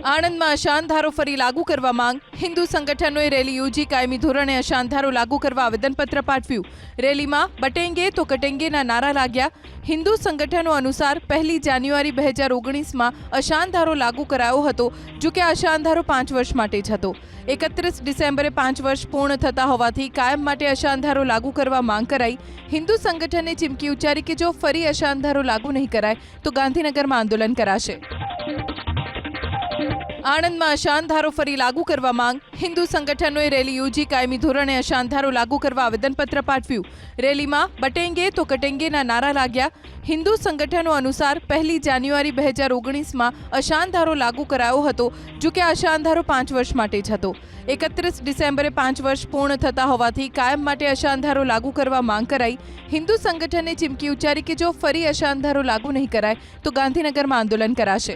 આણંદમાં અશાંતધારો ફરી લાગુ કરવા માંગ. હિન્દુ સંગઠનોએ રેલી યોજી કાયમી ધોરણે અશાંતધારો લાગુ કરવા આવેદનપત્ર પાઠવ્યું. રેલીમાં બટેંગે તો કટેંગેના નારા લાગ્યા. હિન્દુ સંગઠનો અનુસાર 1 જાન્યુઆરી 2019માં અશાંતધારો લાગુ કરાયો હતો. જો કે આ અશાંતધારો 5 વર્ષ માટે જ હતો. 31 ડિસેમ્બરે 5 વર્ષ પૂર્ણ થતા હોવાથી કાયમ માટે અશાંતધારો લાગુ કરવા માંગ કરાઈ. હિન્દુ સંગઠને ચીમકી ઉચ્ચારી કે જો ફરી અશાંતધારો લાગુ નહીં કરાય તો ગાંધીનગરમાં આંદોલન કરાશે. આણંદમાં અશાંતધારો ફરી લાગુ કરવા માંગ. હિન્દુ સંગઠનોએ રેલી યોજી કાયમી ધોરણે અશાંતધારો લાગુ કરવા આવેદનપત્ર પાઠવ્યું. રેલીમાં બટેંગે તો કટેંગેના નારા લાગ્યા. હિન્દુ સંગઠનો અનુસાર 1 જાન્યુઆરી 2019માં અશાંતધારો લાગુ કરાયો હતો. જો કે આ અશાંતધારો 5 વર્ષ માટે જ હતો. 31 ડિસેમ્બરે 5 વર્ષ પૂર્ણ થતા હોવાથી કાયમ માટે અશાંતધારો લાગુ કરવા માંગ કરાઈ. હિન્દુ સંગઠને ચીમકી ઉચ્ચારી કે જો ફરી અશાંતધારો લાગુ નહીં કરાય તો ગાંધીનગરમાં આંદોલન કરાશે.